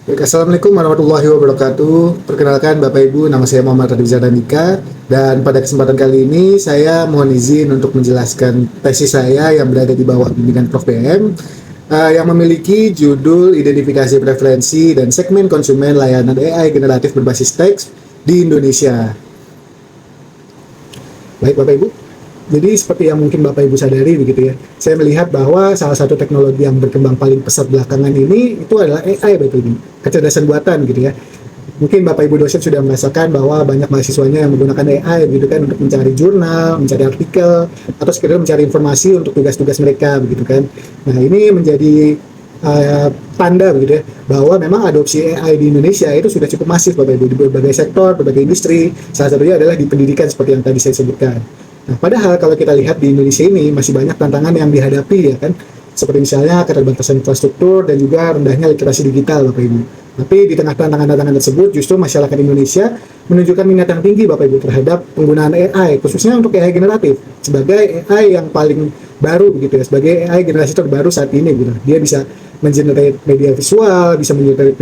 Baik, Assalamualaikum warahmatullahi wabarakatuh. Perkenalkan Bapak Ibu, nama saya Muhammad Raditya Danika. Dan pada kesempatan kali ini saya mohon izin untuk menjelaskan tesis saya yang berada di bawah bimbingan Prof. PM yang memiliki judul Identifikasi Preferensi dan Segmen Konsumen Layanan AI Generatif Berbasis Teks di Indonesia. Baik Bapak Ibu, jadi seperti yang mungkin Bapak Ibu sadari begitu ya, saya melihat bahwa salah satu teknologi yang berkembang paling pesat belakangan ini itu adalah AI Bapak Ibu, kecerdasan buatan gitu ya. Mungkin Bapak Ibu dosen sudah merasakan bahwa banyak mahasiswanya yang menggunakan AI begitu kan untuk mencari jurnal, mencari artikel, atau sekedar mencari informasi untuk tugas-tugas mereka begitu kan. Nah ini menjadi tanda begitu ya bahwa memang adopsi AI di Indonesia itu sudah cukup masif Bapak Ibu di berbagai sektor, berbagai industri. Salah satunya adalah di pendidikan seperti yang tadi saya sebutkan. Nah, padahal kalau kita lihat di Indonesia ini masih banyak tantangan yang dihadapi ya kan, seperti misalnya keterbatasan infrastruktur dan juga rendahnya literasi digital Bapak Ibu. Tapi di tengah tantangan-tantangan tersebut justru masyarakat Indonesia menunjukkan minat yang tinggi Bapak Ibu terhadap penggunaan AI, khususnya untuk AI generatif sebagai AI yang paling baru begitu ya, sebagai AI generasi terbaru saat ini gitu. Dia bisa mengenerate media visual, bisa mengenerate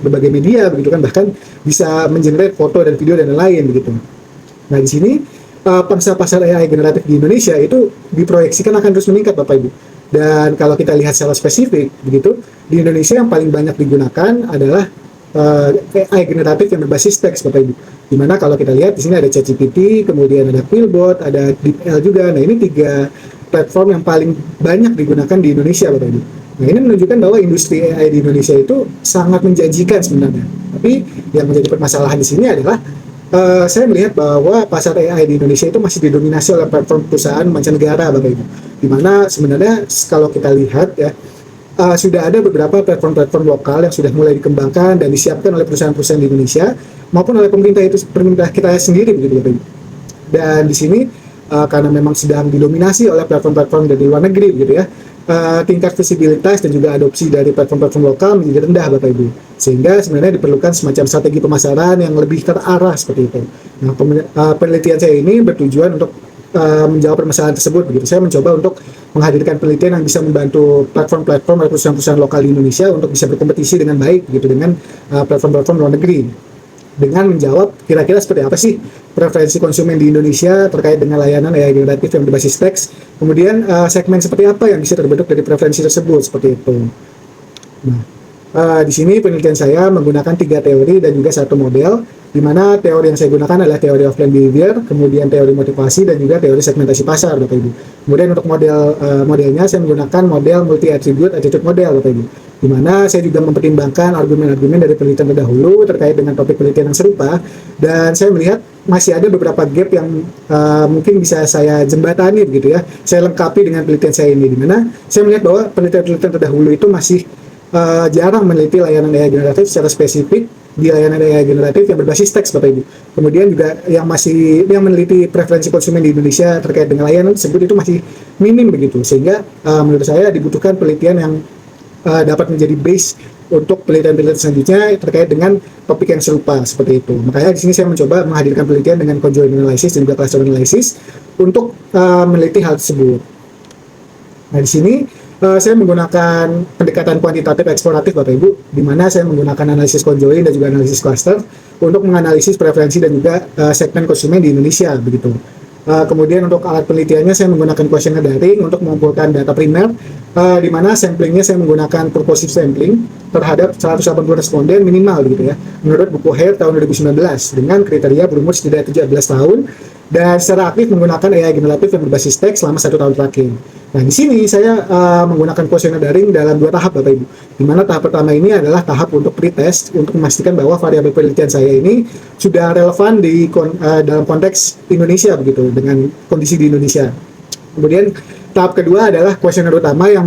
berbagai media begitu kan, bahkan bisa mengenerate foto dan video dan lain-lain begitu. Nah, di sini pangsa pasar AI generatif di Indonesia itu diproyeksikan akan terus meningkat Bapak Ibu. Dan kalau kita lihat secara spesifik begitu, di Indonesia yang paling banyak digunakan adalah AI generatif yang berbasis teks Bapak Ibu. Dimana kalau kita lihat di sini ada ChatGPT, kemudian ada Quillbot, ada DeepL juga. Nah, ini tiga platform yang paling banyak digunakan di Indonesia Bapak Ibu. Nah, ini menunjukkan bahwa industri AI di Indonesia itu sangat menjanjikan sebenarnya. Tapi yang menjadi permasalahan di sini adalah saya melihat bahwa pasar AI di Indonesia itu masih didominasi oleh platform perusahaan mancanegara, Bapak Ibu. Di mana sebenarnya kalau kita lihat ya, sudah ada beberapa platform-platform lokal yang sudah mulai dikembangkan dan disiapkan oleh perusahaan-perusahaan di Indonesia maupun oleh pemerintah kita sendiri begitu, Bapak Ibu. Dan di sini karena memang sedang didominasi oleh platform-platform dari luar negeri gitu ya, tingkat visibilitas dan juga adopsi dari platform-platform lokal menjadi rendah Bapak Ibu, sehingga sebenarnya diperlukan semacam strategi pemasaran yang lebih terarah seperti itu. Nah, penelitian saya ini bertujuan untuk menjawab permasalahan tersebut begitu. Saya mencoba untuk menghadirkan penelitian yang bisa membantu platform-platform atau perusahaan-perusahaan lokal di Indonesia untuk bisa berkompetisi dengan baik gitu dengan platform-platform luar negeri, dengan menjawab kira-kira seperti apa sih preferensi konsumen di Indonesia terkait dengan layanan AI generatif yang berbasis teks, kemudian segmen seperti apa yang bisa terbentuk dari preferensi tersebut, seperti itu. Nah, di sini penelitian saya menggunakan 3 teori dan juga 1 model, di mana teori yang saya gunakan adalah teori offline behavior, kemudian teori motivasi, dan juga teori segmentasi pasar, Bapak Ibu. Kemudian untuk modelnya saya menggunakan model multi-attribute attitude model, Bapak Ibu, di mana saya juga mempertimbangkan argumen-argumen dari penelitian terdahulu terkait dengan topik penelitian yang serupa, dan saya melihat masih ada beberapa gap yang mungkin bisa saya jembatani begitu ya, saya lengkapi dengan penelitian saya ini, di mana saya melihat bahwa penelitian-penelitian terdahulu itu masih jarang meneliti layanan AI generatif secara spesifik di layanan AI generatif yang berbasis teks Bapak Ibu. Kemudian juga yang meneliti preferensi konsumen di Indonesia terkait dengan layanan tersebut itu masih minim begitu, sehingga menurut saya dibutuhkan penelitian yang dapat menjadi base untuk penelitian-penelitian selanjutnya terkait dengan topik yang serupa seperti itu. Makanya di sini saya mencoba menghadirkan penelitian dengan conjoint analysis dan juga cluster analysis untuk meneliti hal tersebut. Nah, di sini saya menggunakan pendekatan kuantitatif eksploratif Bapak Ibu, di mana saya menggunakan analisis conjoint dan juga analisis cluster untuk menganalisis preferensi dan juga segmen konsumen di Indonesia begitu. Kemudian untuk alat penelitiannya saya menggunakan questionnaire daring untuk mengumpulkan data primer, di mana samplingnya saya menggunakan purposive sampling terhadap 180 responden minimal gitu ya, menurut buku Hare tahun 2019 dengan kriteria berumur setidaknya 17 tahun dan secara aktif menggunakan AI generatif yang berbasis teks selama 1 tahun terakhir. Nah, di sini saya menggunakan questionnaire daring dalam 2 tahap Bapak Ibu, di mana tahap pertama ini adalah tahap untuk pretest untuk memastikan bahwa variabel penelitian saya ini sudah relevan dalam konteks Indonesia begitu, dengan kondisi di Indonesia. Kemudian tahap kedua adalah kuesioner utama yang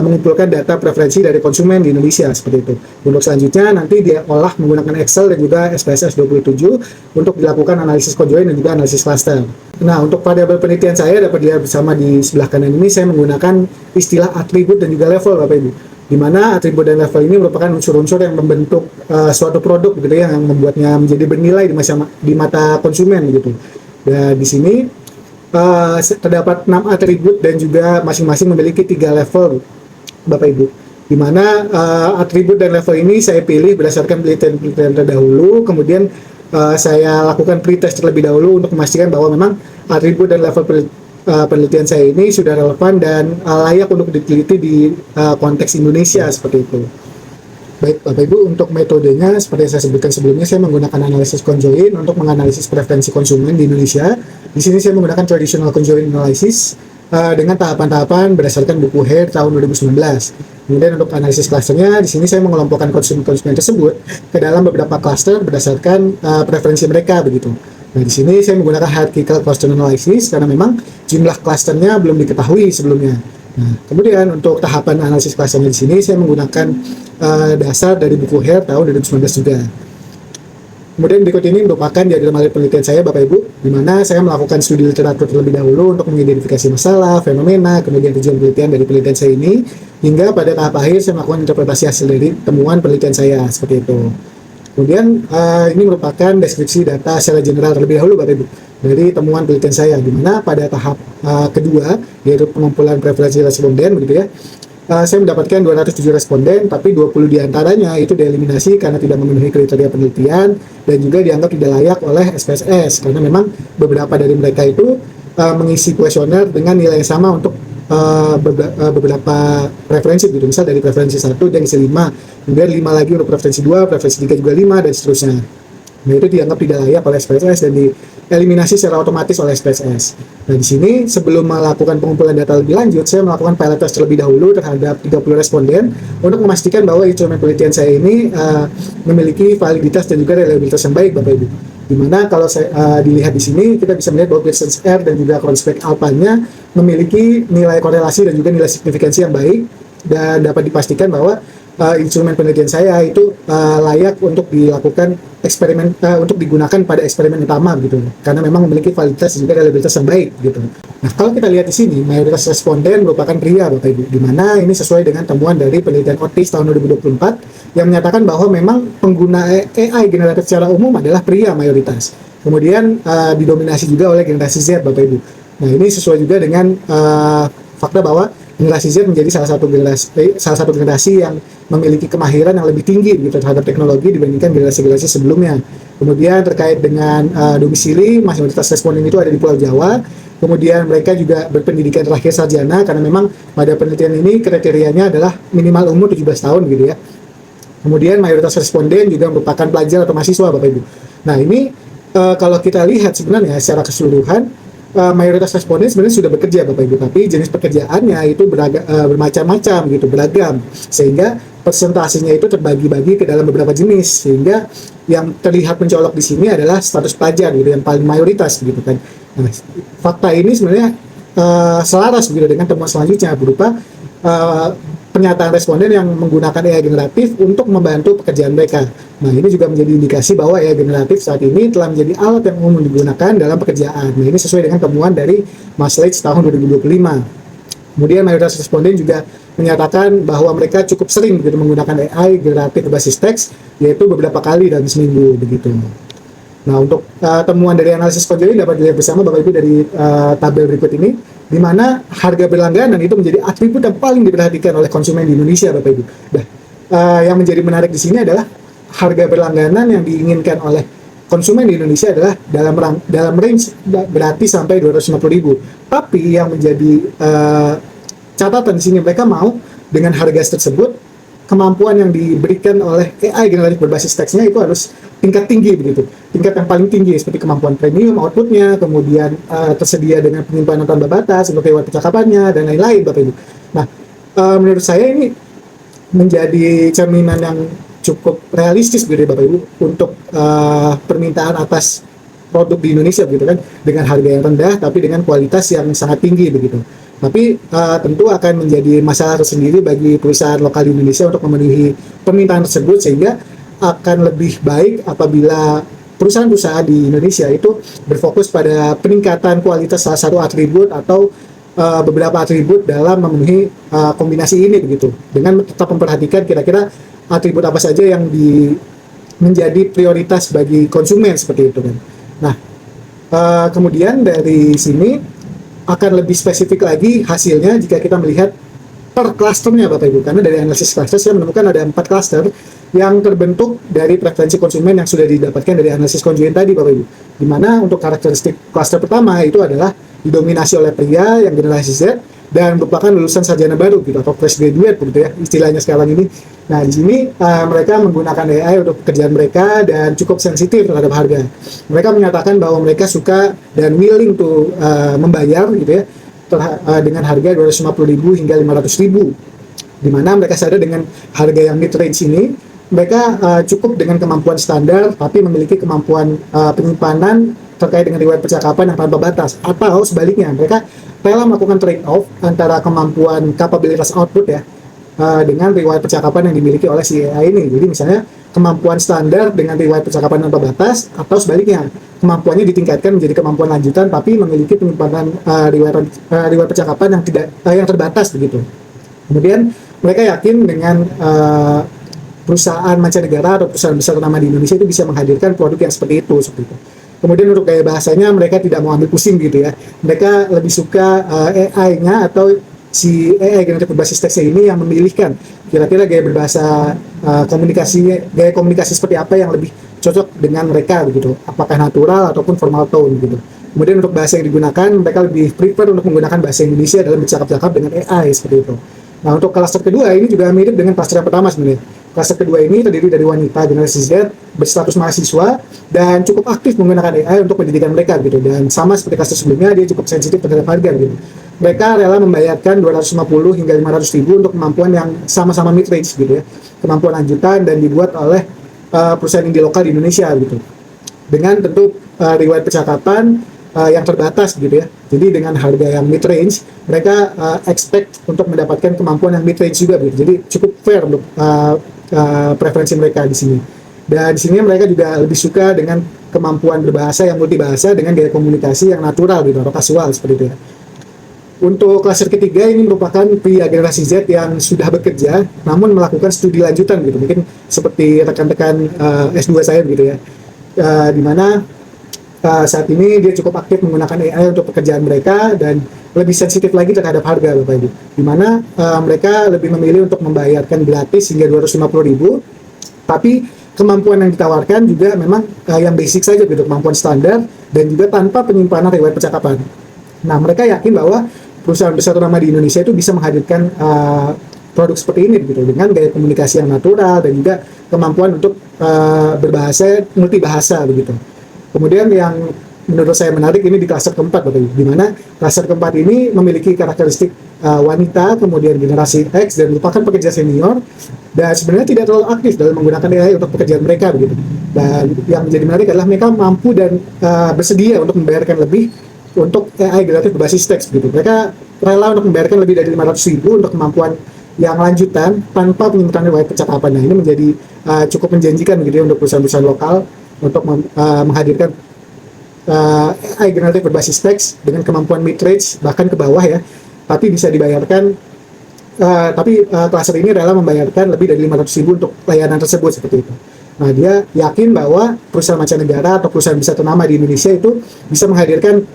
mengumpulkan data preferensi dari konsumen di Indonesia seperti itu. Untuk selanjutnya nanti dia olah menggunakan Excel dan juga SPSS 27 untuk dilakukan analisis conjoint dan juga analisis cluster. Nah, untuk variabel penelitian saya dapat dilihat bersama di sebelah kanan ini, saya menggunakan istilah atribut dan juga level Bapak Ibu, di mana atribut dan level ini merupakan unsur-unsur yang membentuk suatu produk gitu ya, yang membuatnya menjadi bernilai di mata konsumen gitu. Dan di sini terdapat 6 atribut dan juga masing-masing memiliki 3 level Bapak Ibu. di mana atribut dan level ini saya pilih berdasarkan penelitian-penelitian terdahulu, kemudian saya lakukan pretest terlebih dahulu untuk memastikan bahwa memang atribut dan level penelitian saya ini sudah relevan dan layak untuk diteliti di konteks Indonesia seperti itu. Baik Bapak Ibu, untuk metodenya seperti yang saya sebutkan sebelumnya, saya menggunakan analisis conjoint untuk menganalisis preferensi konsumen di Indonesia. Di sini saya menggunakan traditional conjoint analysis dengan tahapan-tahapan berdasarkan buku Hare tahun 2019. Kemudian untuk analisis clusternya, di sini saya mengelompokkan konsumen tersebut ke dalam beberapa cluster berdasarkan preferensi mereka begitu. Nah, di sini saya menggunakan hierarchical cluster analysis karena memang jumlah clusternya belum diketahui sebelumnya. Nah, kemudian untuk tahapan analisis clusternya di sini saya menggunakan dasar dari buku Hare tahun 2019 juga. Kemudian berikut ini merupakan diagram alir penelitian saya Bapak Ibu, di mana saya melakukan studi literatur terlebih dahulu untuk mengidentifikasi masalah, fenomena, kemudian tujuan penelitian dari penelitian saya ini, hingga pada tahap akhir saya melakukan interpretasi hasil dari temuan penelitian saya, seperti itu. Kemudian ini merupakan deskripsi data secara general terlebih dahulu Bapak Ibu, dari temuan penelitian saya, di mana pada tahap kedua, yaitu pengumpulan preferensi responden, begitu ya, saya mendapatkan 207 responden, tapi 20 diantaranya itu dieliminasi karena tidak memenuhi kriteria penelitian dan juga dianggap tidak layak oleh SPSS, karena memang beberapa dari mereka itu mengisi kuesioner dengan nilai yang sama untuk beberapa preferensi, gitu. Misal dari preferensi 1 dia ngisi 5, kemudian 5 lagi untuk preferensi 2, preferensi 3 juga 5, dan seterusnya. Nah, itu dianggap tidak layak oleh SPSS dan dieliminasi secara otomatis oleh SPSS. Nah, di sini sebelum melakukan pengumpulan data lebih lanjut, saya melakukan pilot test terlebih dahulu terhadap 30 responden untuk memastikan bahwa instrumen penelitian saya ini memiliki validitas dan juga reliabilitas yang baik, Bapak Ibu. Dimana kalau saya dilihat di sini, kita bisa melihat bahwa Pearson R dan juga Conspect alpha-nya memiliki nilai korelasi dan juga nilai signifikansi yang baik, dan dapat dipastikan bahwa instrumen penelitian saya itu layak untuk dilakukan eksperimen, untuk digunakan pada eksperimen utama gitu, karena memang memiliki validitas dan juga reliabilitas yang baik gitu. Nah, kalau kita lihat di sini, mayoritas responden merupakan pria Bapak Ibu, di mana ini sesuai dengan temuan dari penelitian Otis tahun 2024 yang menyatakan bahwa memang pengguna AI generatif secara umum adalah pria mayoritas. Kemudian didominasi juga oleh generasi Z Bapak Ibu. Nah, ini sesuai juga dengan fakta bahwa generasi Z menjadi salah satu generasi yang memiliki kemahiran yang lebih tinggi gitu terhadap teknologi dibandingkan generasi-generasi sebelumnya. Kemudian terkait dengan domisili, mayoritas responden itu ada di Pulau Jawa. Kemudian mereka juga berpendidikan terakhir sarjana, karena memang pada penelitian ini kriterianya adalah minimal umur 17 tahun gitu ya. Kemudian mayoritas responden juga merupakan pelajar atau mahasiswa Bapak Ibu. Nah, ini kalau kita lihat sebenarnya secara keseluruhan, mayoritas responden sebenarnya sudah bekerja Bapak Ibu, tapi jenis pekerjaannya itu bermacam-macam gitu, beragam, sehingga persentasenya itu terbagi-bagi ke dalam beberapa jenis, sehingga yang terlihat mencolok di sini adalah status pelajar gitu, yang paling mayoritas gitu kan. Nah, fakta ini sebenarnya selaras gitu dengan temuan selanjutnya berupa pernyataan responden yang menggunakan AI generatif untuk membantu pekerjaan mereka. Nah, ini juga menjadi indikasi bahwa AI generatif saat ini telah menjadi alat yang umum digunakan dalam pekerjaan. Nah, ini sesuai dengan temuan dari Maslach tahun 2025. Kemudian mayoritas responden juga menyatakan bahwa mereka cukup sering begitu menggunakan AI generatif berbasis teks, yaitu beberapa kali dalam seminggu begitu. Nah, untuk temuan dari analisis conjoint dapat dilihat bersama Bapak Ibu dari tabel berikut ini, di mana harga berlangganan itu menjadi atribut yang paling diperhatikan oleh konsumen di Indonesia Bapak Ibu. Nah, yang menjadi menarik di sini adalah harga berlangganan yang diinginkan oleh konsumen di Indonesia adalah dalam range berarti sampai 250.000. Tapi yang menjadi catatan di sini, mereka mau dengan harga tersebut, kemampuan yang diberikan oleh AI generatif berbasis teksnya itu harus tingkat tinggi begitu, tingkat yang paling tinggi seperti kemampuan premium outputnya, kemudian tersedia dengan penyimpanan tanpa batas untuk lewat percakapannya dan lain-lain Bapak Ibu. Nah, menurut saya ini menjadi cerminan yang cukup realistis gitu Bapak Ibu untuk permintaan atas produk di Indonesia begitu kan, dengan harga yang rendah tapi dengan kualitas yang sangat tinggi begitu. Tapi tentu akan menjadi masalah tersendiri bagi perusahaan lokal di Indonesia untuk memenuhi permintaan tersebut, sehingga akan lebih baik apabila perusahaan-perusahaan di Indonesia itu berfokus pada peningkatan kualitas salah satu atribut atau beberapa atribut dalam memenuhi kombinasi ini begitu, dengan tetap memperhatikan kira-kira atribut apa saja yang menjadi prioritas bagi konsumen seperti itu kan. Nah, kemudian dari sini akan lebih spesifik lagi hasilnya jika kita melihat per klasternya Bapak Ibu, karena dari analisis klaster saya menemukan ada 4 klaster yang terbentuk dari preferensi konsumen yang sudah didapatkan dari analisis konsumen tadi Bapak Ibu, dimana untuk karakteristik klaster pertama itu adalah didominasi oleh pria yang generasi Z dan merupakan lulusan sarjana baru gitu, atau fresh graduate gitu ya istilahnya sekarang ini. Nah di sini mereka menggunakan AI untuk pekerjaan mereka dan cukup sensitif terhadap harga. Mereka menyatakan bahwa mereka suka dan willing to membayar gitu ya dengan harga 250.000 hingga 500.000, di mana mereka sadar dengan harga yang mid range ini mereka cukup dengan kemampuan standar tapi memiliki kemampuan penyimpanan terkait dengan riwayat percakapan yang tanpa batas, atau sebaliknya mereka rela melakukan trade off antara kemampuan kapabilitas output ya dengan riwayat percakapan yang dimiliki oleh si AI ini. Jadi misalnya kemampuan standar dengan riwayat percakapan tanpa batas, atau sebaliknya kemampuannya ditingkatkan menjadi kemampuan lanjutan tapi memiliki penyimpanan riwayat percakapan yang terbatas begitu. Kemudian mereka yakin dengan perusahaan mancanegara atau perusahaan besar ternama di Indonesia itu bisa menghadirkan produk yang seperti itu. Kemudian untuk gaya bahasanya mereka tidak mau ambil pusing gitu ya. Mereka lebih suka AI-nya atau si AI generatif berbasis teks ini yang memilihkan kira-kira gaya berbahasa gaya komunikasi seperti apa yang lebih cocok dengan mereka begitu. Apakah natural ataupun formal tone gitu. Kemudian untuk bahasa yang digunakan mereka lebih prefer untuk menggunakan bahasa Indonesia dalam bercakap-cakap dengan AI seperti itu. Nah untuk klaster kedua ini juga mirip dengan klaster yang pertama sebenarnya. Klaster kedua ini terdiri dari wanita generasi Z berstatus mahasiswa dan cukup aktif menggunakan AI untuk pendidikan mereka gitu, dan sama seperti klaster sebelumnya dia cukup sensitif terhadap harga gitu. Mereka rela membayarkan 250 hingga 500.000 untuk kemampuan yang sama-sama mid range gitu ya, kemampuan lanjutan dan dibuat oleh perusahaan indie lokal di Indonesia gitu, dengan tentu riwayat percakapan yang terbatas gitu ya. Jadi dengan harga yang mid range mereka expect untuk mendapatkan kemampuan yang mid range juga gitu. Jadi cukup fair untuk preferensi mereka di sini. Dan di sini mereka juga lebih suka dengan kemampuan berbahasa yang multibahasa dengan gaya komunikasi yang natural gitu atau kasual seperti itu ya. Untuk klaster ketiga ini merupakan pria generasi Z yang sudah bekerja namun melakukan studi lanjutan gitu. Mungkin seperti rekan-rekan S2 saya gitu ya. Di mana saat ini dia cukup aktif menggunakan AI untuk pekerjaan mereka dan lebih sensitif lagi terhadap harga Bapak Ibu, di mana mereka lebih memilih untuk membayarkan gratis hingga 250.000, tapi kemampuan yang ditawarkan juga memang yang basic saja gitu, kemampuan standar dan juga tanpa penyimpanan riwayat percakapan. Nah mereka yakin bahwa perusahaan besar ternama di Indonesia itu bisa menghadirkan produk seperti ini gitu, dengan gaya komunikasi yang natural dan juga kemampuan untuk berbahasa multibahasa begitu. Kemudian yang menurut saya menarik ini di klaster keempat Bapak Ibu, di mana klaster keempat ini memiliki karakteristik wanita, kemudian generasi X dan merupakan pekerja senior dan sebenarnya tidak terlalu aktif dalam menggunakan AI untuk pekerjaan mereka begitu. Dan yang menjadi menarik adalah mereka mampu dan bersedia untuk membayarkan lebih untuk AI generatif berbasis teks begitu. Mereka rela untuk membayarkan lebih dari 500.000 untuk kemampuan yang lanjutan tanpa penyimpanan riwayat percakapan. Nah ini menjadi cukup menjanjikan gitu ya untuk perusahaan-perusahaan lokal untuk menghadirkan AI generatif berbasis teks dengan kemampuan mid range bahkan ke bawah ya, tapi bisa dibayarkan klaster ini rela membayarkan lebih dari 500.000 untuk layanan tersebut seperti itu. Nah dia yakin bahwa perusahaan mancanegara atau perusahaan besar ternama di Indonesia itu bisa menghadirkan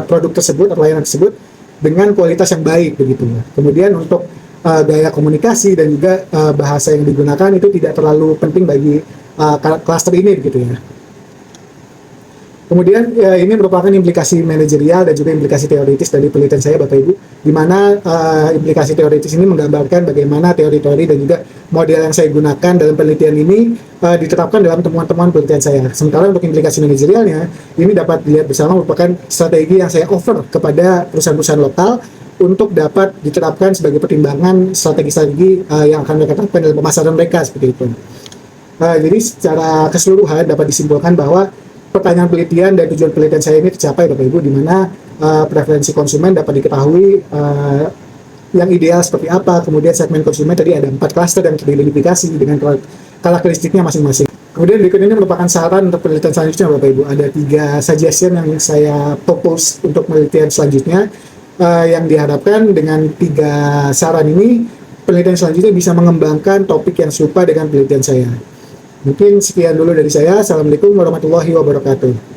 produk tersebut atau layanan tersebut dengan kualitas yang baik begitu ya. Kemudian untuk gaya komunikasi dan juga bahasa yang digunakan itu tidak terlalu penting bagi klaster ini begitu ya. Kemudian ini merupakan implikasi manajerial dan juga implikasi teoritis dari penelitian saya Bapak Ibu, di mana implikasi teoritis ini menggambarkan bagaimana teori-teori dan juga model yang saya gunakan dalam penelitian ini diterapkan dalam temuan-temuan penelitian saya. Sementara untuk implikasi manajerialnya ini dapat dilihat bersama merupakan strategi yang saya offer kepada perusahaan-perusahaan lokal untuk dapat diterapkan sebagai pertimbangan strategi-strategi yang akan mereka terapkan dalam pemasaran mereka seperti itu. Jadi secara keseluruhan dapat disimpulkan bahwa pertanyaan penelitian dan tujuan penelitian saya ini tercapai Bapak Ibu, di mana preferensi konsumen dapat diketahui yang ideal seperti apa. Kemudian segmen konsumen tadi ada 4 klaster yang teridentifikasi dengan karakteristiknya masing-masing. Kemudian berikut ini merupakan saran untuk penelitian selanjutnya Bapak Ibu. Ada 3 suggestion yang saya propose untuk penelitian selanjutnya, yang diharapkan dengan 3 saran ini penelitian selanjutnya bisa mengembangkan topik yang serupa dengan penelitian saya. Mungkin sekian dulu dari saya. Assalamualaikum warahmatullahi wabarakatuh.